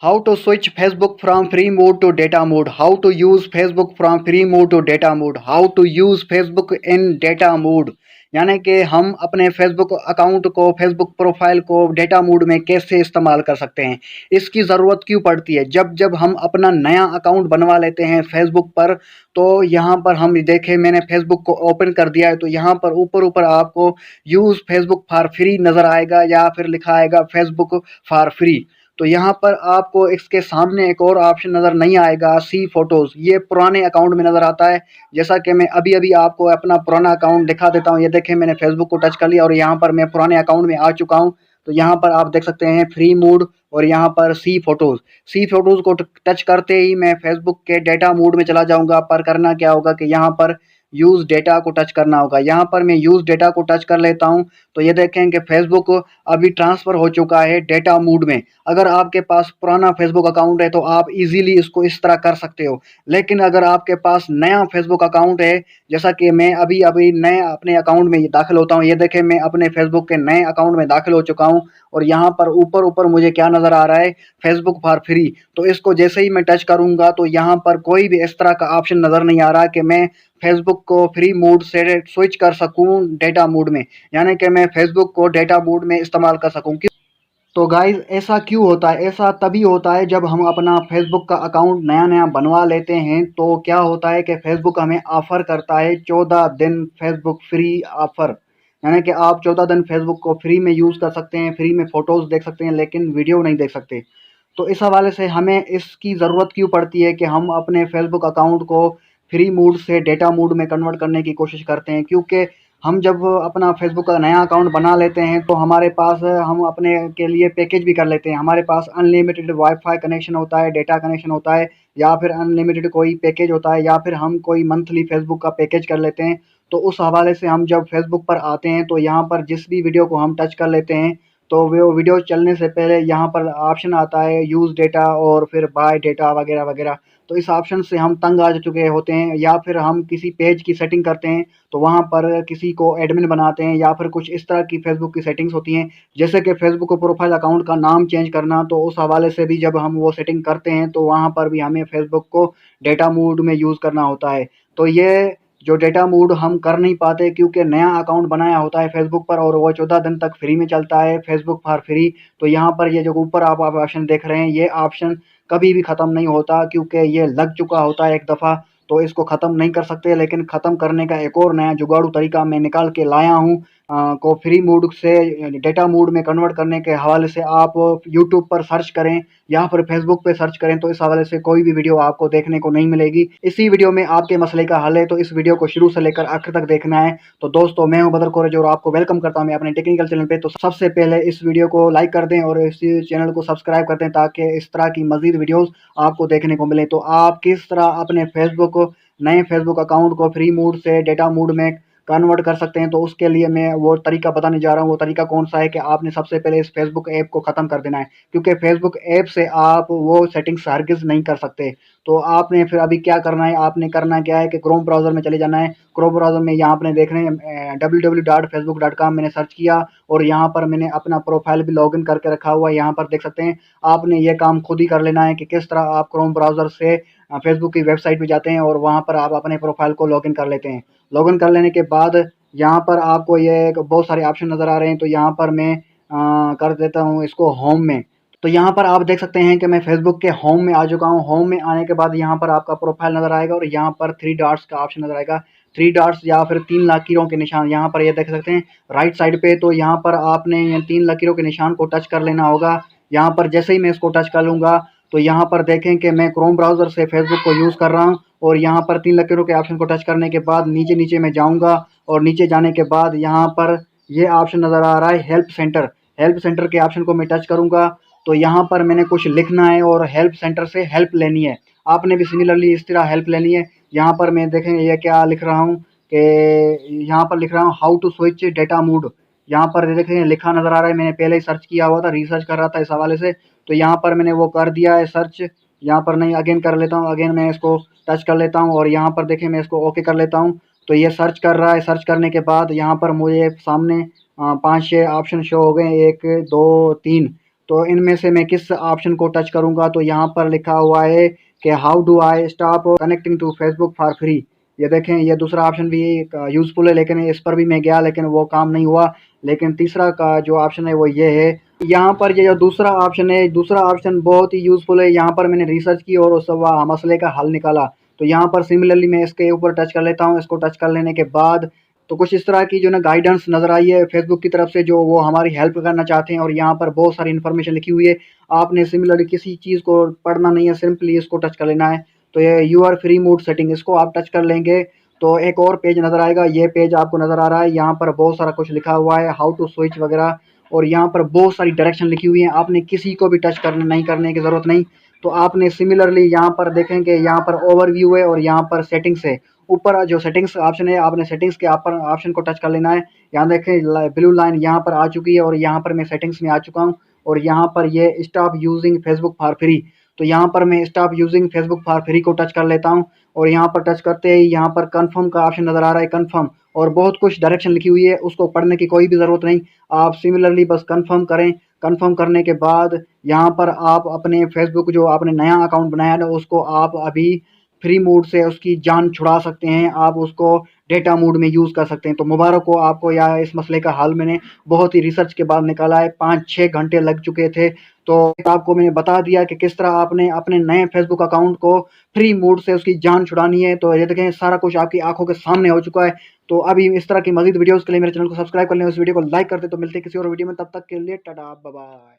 How to switch Facebook from free mode to data mode. How to use Facebook from free mode to data mode. How to use Facebook in data mode. यानी कि हम अपने Facebook account को, Facebook profile को data mode में कैसे इस्तेमाल कर सकते हैं, इसकी ज़रूरत क्यों पड़ती है। जब जब हम अपना नया अकाउंट बनवा लेते हैं Facebook पर, तो यहाँ पर हम देखें, मैंने Facebook को ओपन कर दिया है, तो यहाँ पर ऊपर ऊपर आपको यूज़ Facebook फॉर फ्री नज़र आएगा या फिर लिखा आएगा Facebook फॉर फ्री। तो यहाँ पर आपको इसके सामने एक और ऑप्शन नज़र नहीं आएगा, सी फोटोज़। ये पुराने अकाउंट में नज़र आता है। जैसा कि मैं अभी अभी आपको अपना पुराना अकाउंट दिखा देता हूँ। ये देखें, मैंने फेसबुक को टच कर लिया और यहाँ पर मैं पुराने अकाउंट में आ चुका हूँ। तो यहाँ पर आप देख सकते हैं फ्री मोड और यहाँ पर सी फोटोज़। सी फोटोज़ को टच करते ही मैं फेसबुक के डेटा मोड में चला जाऊँगा। पर करना क्या होगा कि यहाँ पर यूज़ डेटा को टच करना होगा। यहाँ पर मैं यूज़ डेटा को टच कर लेता हूँ, तो ये देखें कि फेसबुक अभी ट्रांसफ़र हो चुका है डेटा मोड में। अगर आपके पास पुराना फेसबुक अकाउंट है तो आप इजीली इसको इस तरह कर सकते हो। लेकिन अगर आपके पास नया फेसबुक अकाउंट है, जैसा कि मैं अभी अभी नए अपने अकाउंट में दाखिल होता हूँ। ये देखें, मैं अपने फेसबुक के नए अकाउंट में दाखिल हो चुका हूँ और यहाँ पर ऊपर ऊपर मुझे क्या नज़र आ रहा है, फेसबुक फॉर फ्री। तो इसको जैसे ही मैं टच करूँगा तो यहाँ पर कोई भी इस तरह का ऑप्शन नज़र नहीं आ रहा कि मैं फेसबुक को फ्री मोड से स्विच कर सकूँ डेटा मोड में, यानी कि मैं फेसबुक को डेटा मोड में इस्तेमाल कर सकूँ। तो गाइज़, ऐसा क्यों होता है? ऐसा तभी होता है जब हम अपना फेसबुक का अकाउंट नया नया बनवा लेते हैं। तो क्या होता है कि फेसबुक हमें ऑफ़र करता है 14 दिन फेसबुक फ्री ऑफ़र, यानी कि आप 14 दिन फेसबुक को फ्री में यूज़ कर सकते हैं, फ्री में फ़ोटोज़ देख सकते हैं, लेकिन वीडियो नहीं देख सकते। तो इस हवाले से हमें इसकी ज़रूरत क्यों पड़ती है कि हम अपने फेसबुक अकाउंट को फ्री मोड से डेटा मोड में कन्वर्ट करने की कोशिश करते हैं। क्योंकि हम जब अपना फेसबुक का नया अकाउंट बना लेते हैं तो हमारे पास हम अपने के लिए पैकेज भी कर लेते हैं। हमारे पास अनलिमिटेड वाईफाई कनेक्शन होता है, डेटा कनेक्शन होता है, या फिर अनलिमिटेड कोई पैकेज होता है, या फिर हम कोई मंथली फेसबुक का पैकेज कर लेते हैं। तो उस हवाले से हम जब फेसबुक पर आते हैं तो यहाँ पर जिस भी वीडियो को हम टच कर लेते हैं, तो वो वीडियो चलने से पहले यहाँ पर ऑप्शन आता है यूज़ डेटा और फिर बाय डेटा वगैरह वगैरह। तो इस ऑप्शन से हम तंग आ चुके होते हैं, या फिर हम किसी पेज की सेटिंग करते हैं तो वहाँ पर किसी को एडमिन बनाते हैं, या फिर कुछ इस तरह की फेसबुक की सेटिंग्स होती हैं, जैसे कि फेसबुक प्रोफाइल अकाउंट का नाम चेंज करना। तो उस हवाले से भी जब हम वो सेटिंग करते हैं तो वहाँ पर भी हमें फेसबुक को डेटा मोड में यूज़ करना होता है। तो ये जो डेटा मोड हम कर नहीं पाते क्योंकि नया अकाउंट बनाया होता है फेसबुक पर और वो 14 दिन तक फ्री में चलता है, फेसबुक फॉर फ्री। तो यहाँ पर ये जो ऊपर आप ऑप्शन देख रहे हैं, ये ऑप्शन कभी भी ख़त्म नहीं होता क्योंकि ये लग चुका होता है एक दफ़ा, तो इसको ख़त्म नहीं कर सकते। लेकिन ख़त्म करने का एक और नया जुगाड़ू तरीका मैं निकाल के लाया हूँ। को फ्री मोड से डेटा मोड में कन्वर्ट करने के हवाले से आप यूट्यूब पर सर्च करें या फिर फेसबुक पे सर्च करें, तो इस हवाले से कोई भी वीडियो आपको देखने को नहीं मिलेगी। इसी वीडियो में आपके मसले का हल है, तो इस वीडियो को शुरू से लेकर आखिर तक देखना है। तो दोस्तों, मैं हूं बदर कोरेज और आपको वेलकम करता हूं मैं अपने टेक्निकल चैनल पे। तो सबसे पहले इस वीडियो को लाइक कर दें और इस चैनल को सब्सक्राइब कर दें ताकि इस तरह की मज़ीद वीडियोज़ आपको देखने को मिले। तो आप किस तरह अपने नए फेसबुक अकाउंट को फ्री मोड से डेटा मोड में कन्वर्ट कर सकते हैं, तो उसके लिए मैं वो तरीका बताने जा रहा हूँ। वो तरीका कौन सा है कि आपने सबसे पहले इस फेसबुक ऐप को ख़त्म कर देना है, क्योंकि फेसबुक ऐप से आप वो सेटिंग्स हरगिज़ नहीं कर सकते। तो आपने फिर अभी क्या करना है, आपने करना क्या है कि क्रोम ब्राउज़र में चले जाना है। क्रोम ब्राउज़र में यहाँ आपने देख रहे हैं www.facebook.com मैंने सर्च किया और यहाँ पर मैंने अपना प्रोफाइल भी लॉगिन करके रखा हुआ है। यहाँ पर देख सकते हैं, आपने ये काम खुद ही कर लेना है कि किस तरह आप क्रोम ब्राउज़र से फेसबुक की वेबसाइट पे जाते हैं और वहाँ पर आप अपने प्रोफाइल को लॉगिन कर लेते हैं। लॉगिन कर लेने के बाद यहाँ पर आपको ये बहुत सारे ऑप्शन नज़र आ रहे हैं, तो यहाँ पर मैं कर देता हूँ इसको होम में। तो यहाँ पर आप देख सकते हैं कि मैं फेसबुक के होम में आ चुका हूँ। होम में आने के बाद यहाँ पर आपका प्रोफाइल नज़र आएगा और यहाँ पर 3 डॉट्स का ऑप्शन नज़र आएगा। 3 डॉट्स या फिर 3 लकीरों के निशान यहाँ पर ये देख सकते हैं राइट साइड पे। तो यहाँ पर आपने 3 लकीरों के निशान को टच कर लेना होगा। यहाँ पर जैसे ही मैं इसको टच कर लूँगा तो यहाँ पर देखें कि मैं क्रोम ब्राउज़र से फेसबुक को यूज़ कर रहा हूँ और यहाँ पर 3 लकीरों के ऑप्शन को टच करने के बाद नीचे मैं जाऊँगा और नीचे जाने के बाद यहाँ पर ये ऑप्शन नज़र आ रहा है हेल्प सेंटर। हेल्प सेंटर के ऑप्शन को मैं टच करूँगा तो यहाँ पर मैंने कुछ लिखना है और हेल्प सेंटर से हेल्प लेनी है। आपने भी सिमिलरली इस तरह हेल्प लेनी है। यहाँ पर मैं देखें ये क्या लिख रहा हूँ कि यहाँ पर लिख रहा हूँ how to switch data mode. यहाँ पर देखें लिखा नज़र आ रहा है, मैंने पहले ही सर्च किया हुआ था, रिसर्च कर रहा था इस हवाले से। तो यहाँ पर मैंने वो कर दिया है सर्च। यहाँ पर नहीं, अगेन कर लेता हूँ, अगेन मैं इसको टच कर लेता हूँ और यहाँ पर देखें मैं इसको ओके कर लेता हूँ। तो ये सर्च कर रहा है। सर्च करने के बाद यहाँ पर मुझे सामने 5-6 ऑप्शन शो हो गए, 1 2 3। तो इनमें से मैं किस ऑप्शन को टच करूँगा, तो यहाँ पर लिखा हुआ है कि how do I stop connecting to Facebook for free. ये देखें, ये दूसरा ऑप्शन भी यूज़फुल है, लेकिन इस पर भी मैं गया लेकिन वो काम नहीं हुआ। लेकिन तीसरा का जो ऑप्शन है वो ये है। यहाँ पर ये जो दूसरा ऑप्शन है, दूसरा ऑप्शन बहुत ही यूज़फुल है। यहाँ पर मैंने रिसर्च की और उस मसले का हल निकाला। तो यहाँ पर सिमिलरली मैं इसके ऊपर टच कर लेता हूँ। इसको टच कर लेने के बाद तो कुछ इस तरह की जो ना गाइडेंस नज़र आई है फेसबुक की तरफ से, जो वो हमारी हेल्प करना चाहते हैं। और यहाँ पर बहुत सारी इन्फॉर्मेशन लिखी हुई है। आपने सिमिलरली किसी चीज़ को पढ़ना नहीं है, सिंपली इसको टच कर लेना है। तो ये you are free mode setting, इसको आप टच कर लेंगे तो एक और पेज नज़र आएगा। ये पेज आपको नज़र आ रहा है, यहाँ पर बहुत सारा कुछ लिखा हुआ है, हाउ टू स्विच वगैरह। और यहाँ पर बहुत सारी डायरेक्शन लिखी हुई है। आपने किसी को भी टच करने नहीं करने की ज़रूरत नहीं। तो आपने सिमिलरली यहाँ पर देखेंगे, यहाँ पर ओवरव्यू है और यहाँ पर सेटिंग्स है। ऊपर जो सेटिंग्स ऑप्शन है, आपने सेटिंग्स के ऊपर ऑप्शन को टच कर लेना है। यहाँ देखें ब्लू लाइन यहाँ पर आ चुकी है और यहाँ पर मैं सेटिंग्स में आ चुका हूँ। और यहाँ पर ये stop using Facebook for free, तो यहाँ पर मैं stop using Facebook for free को टच कर लेता हूँ। और यहाँ पर टच करते ही यहाँ पर कन्फर्म का ऑप्शन नज़र आ रहा है, कन्फर्म। और बहुत कुछ डायरेक्शन लिखी हुई है, उसको पढ़ने की कोई भी ज़रूरत नहीं। आप सिमिलरली बस कन्फर्म करें। कन्फर्म करने के बाद यहाँ पर आप अपने फेसबुक जो आपने नया अकाउंट बनाया है उसको आप अभी फ्री मोड से उसकी जान छुड़ा सकते हैं। आप उसको डेटा मोड में यूज़ कर सकते हैं। तो मुबारक हो आपको, या इस मसले का हल मैंने बहुत ही रिसर्च के बाद निकाला है। 5-6 घंटे लग चुके थे। तो आपको मैंने बता दिया कि किस तरह आपने अपने नए फेसबुक अकाउंट को फ्री मोड से उसकी जान छुड़ानी है। तो ये देखें, सारा कुछ आपकी आंखों के सामने हो चुका है। तो अभी इस तरह की मजीद वीडियोज़ के लिए मेरे चैनल को सब्सक्राइब कर लें, उस वीडियो को लाइक कर दें। तो मिलते हैं किसी और वीडियो में, तब तक के लिए टाटा बाय बाय।